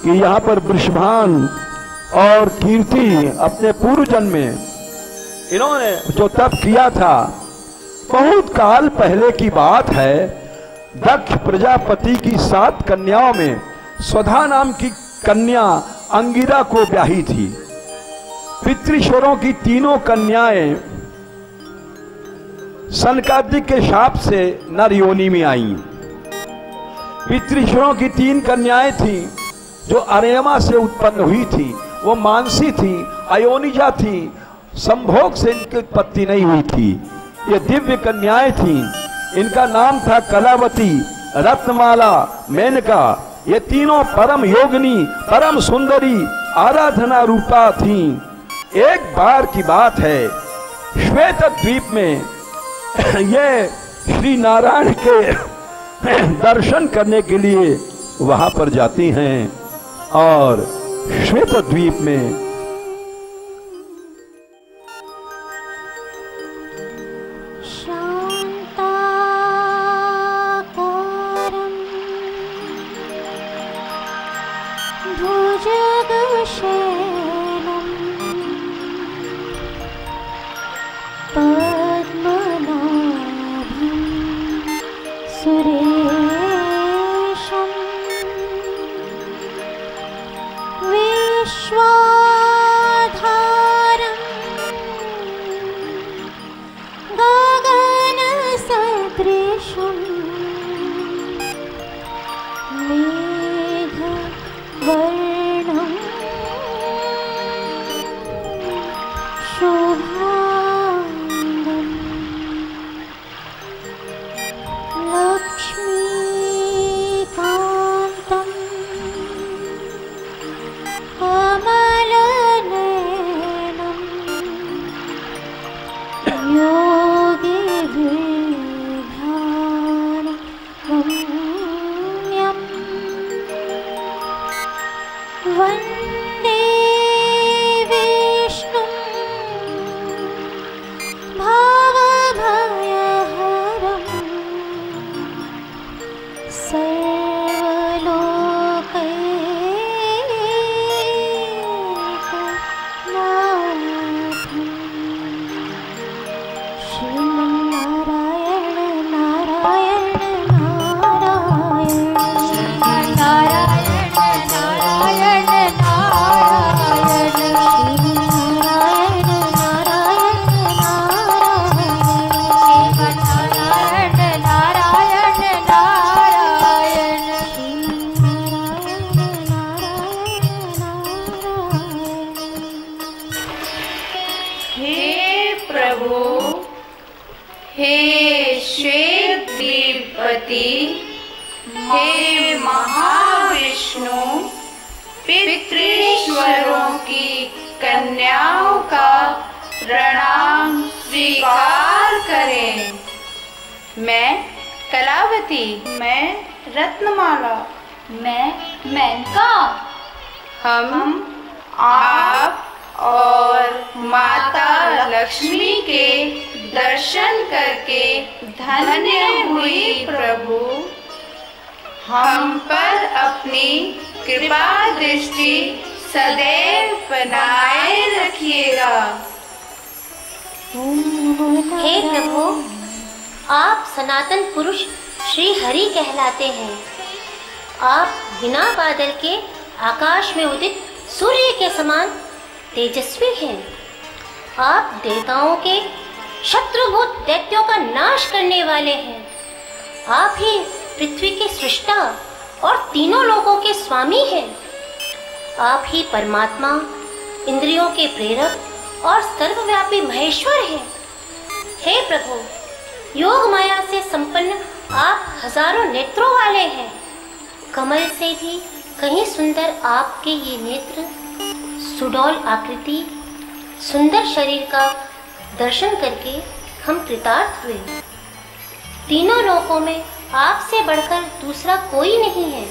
कि यहाँ पर वृषभान और कीर्ति अपने पूर्व जन्म में इन्होंने जो तप किया था, बहुत काल पहले की बात है। दक्ष प्रजापति की 7 कन्याओं में स्वधा नाम की कन्या अंगिरा को ब्याही थी। पितृश्वरों की 3 कन्याएं सनकादिक के शाप से नर योनि में आईं। पितृश्वरों की 3 कन्याएं थीं जो अरेमा से उत्पन्न हुई थी। वो मानसी थी, अयोनिजा थी, संभोग से इनकी उत्पत्ति नहीं हुई थी। ये दिव्य कन्याएं थीं। इनका नाम था कलावती, रत्नमाला, मेनका। ये तीनों परम योगिनी, परम सुंदरी, आराधना रूपा थीं। एक बार की बात है, श्वेत द्वीप में ये श्री नारायण के दर्शन करने के लिए वहां पर जाती हैं और श्वेत द्वीप में सनातन पुरुष श्री हरि कहलाते हैं। आप बिना बादल के आकाश में उदित सूर्य के समान तेजस्वी हैं। आप देवताओं के शत्रुभूत दैत्यों का नाश करने वाले हैं। आप ही पृथ्वी के सृष्टा और तीनों लोकों के स्वामी हैं। आप ही परमात्मा, इंद्रियों के प्रेरक और सर्वव्यापी महेश्वर हैं। हे प्रभु, योग माया से संपन्न आप हजारों नेत्रों वाले हैं। कमल से भी कहीं सुंदर आपके ये नेत्र, सुडौल आकृति, सुंदर शरीर का दर्शन करके हम कृतार्थ हुए। तीनों लोकों में आपसे बढ़कर दूसरा कोई नहीं है।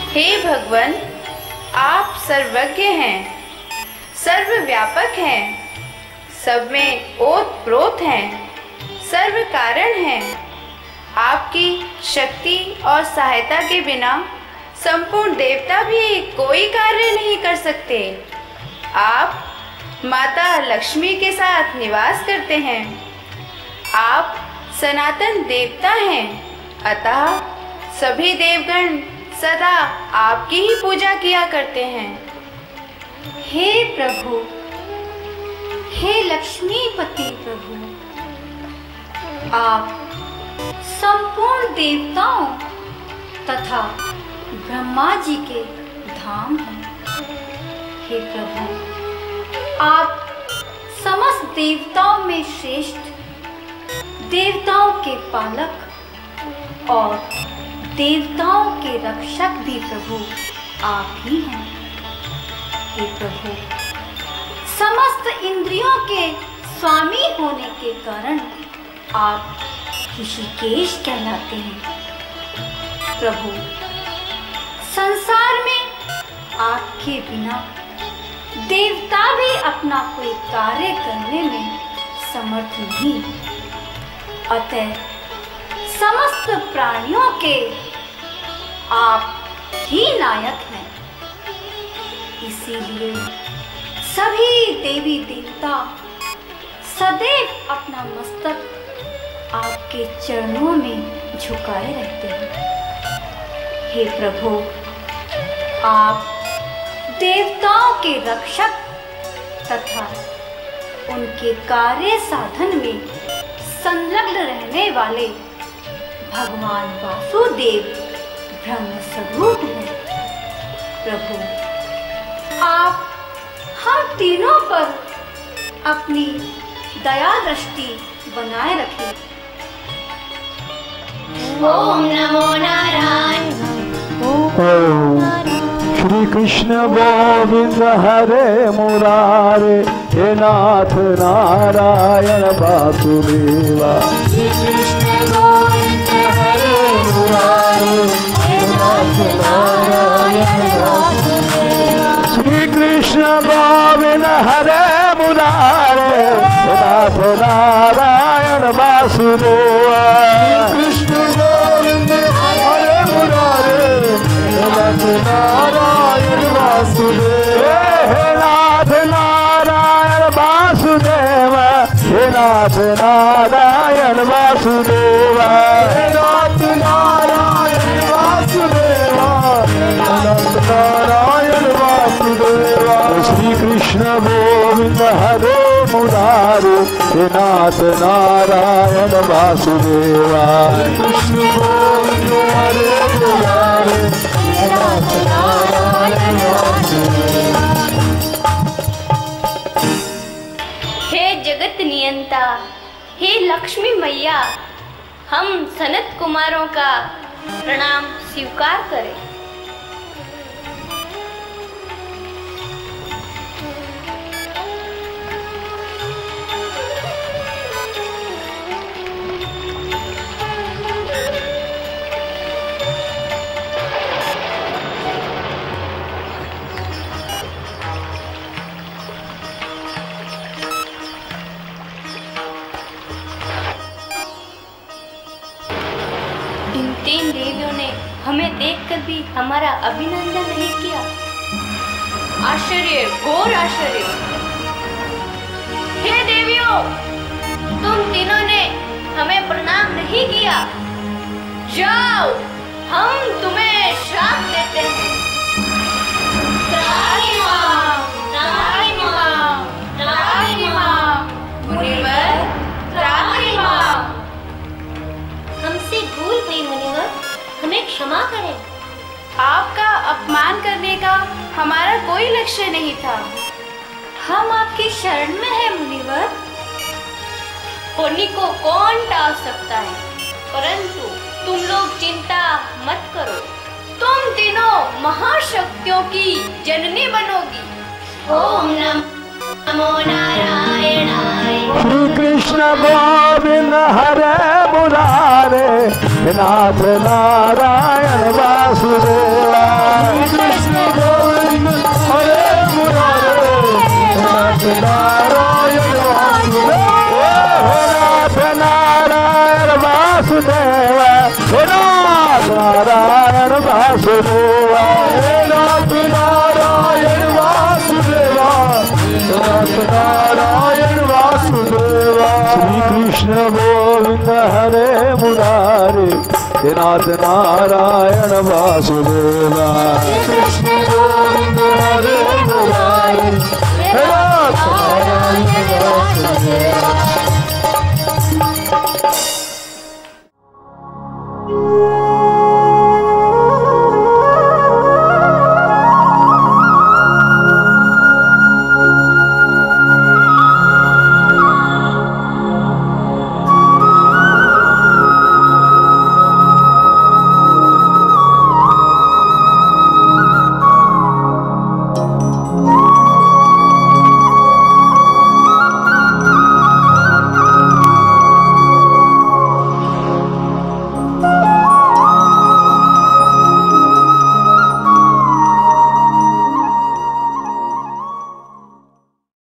हे भगवान, आप सर्वज्ञ हैं, सर्वव्यापक हैं, सब में ओत प्रोत हैं, सर्व कारण हैं। आपकी शक्ति और सहायता के बिना संपूर्ण देवता भी कोई कार्य नहीं कर सकते। आप माता लक्ष्मी के साथ निवास करते हैं। आप सनातन देवता हैं, अतः सभी देवगण सदा आपकी ही पूजा किया करते हैं। हे प्रभु, हे लक्ष्मीपति प्रभु, आप संपूर्ण देवताओं तथा ब्रह्मा जी के धाम हैं। हे प्रभु, आप समस्त देवताओं में श्रेष्ठ, देवताओं के पालक और देवताओं के रक्षक भी प्रभु आप ही हैं। हे प्रभु, समस्त इंद्रियों के स्वामी होने के कारण आप ऋषिकेश कहलाते हैं। प्रभु, संसार में आपके बिना देवता भी अपना कोई कार्य करने में समर्थ नहीं। अतः समस्त प्राणियों के आप ही नायक हैं। इसीलिए सभी देवी देवता सदैव अपना मस्तक आपके चरणों में झुकाए रहते हैं। हे प्रभु, आप देवताओं के रक्षक तथा उनके कार्य साधन में संलग्न रहने वाले भगवान वासुदेव ब्रह्म स्वरूप हैं। प्रभु, आप हम तीनों पर अपनी दया दृष्टि बनाए रखें। ओम नमो नारायण। श्री कृष्ण गोविंद हरे मुरारे, हे नाथ नारायण वासुदेवा। श्री कृष्ण गोविंद हरे मुरारे, हे नाथ नारायण वासुदेवा। श्री कृष्ण गोविंद हरे मुरारे, हे नाथ नारायण वासुदेवा। कृष्ण गोविंद हरे मुरारे, हे नाथ नारायण वासुदेवा। हे नाथ नारायण वासुदेवा, हे नाथ नारायण वासुदेवा। हे नाथ नारायण वासुदेवा, हे नाथ नारायण वासुदेवा। श्री कृष्ण गोविंद हरे मुरारे, हे नाथ नारायण वासुदेवा। कृष्ण गोविंद हरे मुरारे, हे नाथ नारायण वासुदेवा। हे जगत नियंता, हे लक्ष्मी मैया, हम सनत कुमारों का प्रणाम स्वीकार करें। तीन देवियों ने हमें देखकर भी हमारा अभिनंदन नहीं किया। आश्चर्य, घोर आश्चर्य। हे देवियों, तुम तीनों ने हमें प्रणाम नहीं किया। जाओ, हम तुम्हें श्राप देते हैं। त्राहि मां, त्राहि मां, त्राहि मां। मुनिवर, त्राहि मां। हमसे भूल हुई मुनिवर, हमें क्षमा करें। आपका अपमान करने का हमारा कोई लक्ष्य नहीं था। हम आपकी शरण में हैं मुनिवर। पुण्य को कौन टाल सकता है, परंतु तुम लोग चिंता मत करो। तुम तीनों महाशक्तियों की जननी बनोगी। ओम नमो नारायणाय। श्री कृष्ण गोविंद हरे मुरारे, हे नाथ नारायण वासुदेवा। कृष्ण गोविंद हरे मुरारे, हे नाथ नारायण वासुदेवा। हे नाथ नारायण वासुदेवा, नारायण वासुदेवा, हे नाथ नारायण वासुदेवा, नाथ नारायण वासुदेवा। श्री कृष्ण गोविंद हरे मुरारे, हे नाथ नारायण वासुदेवा, कृष्ण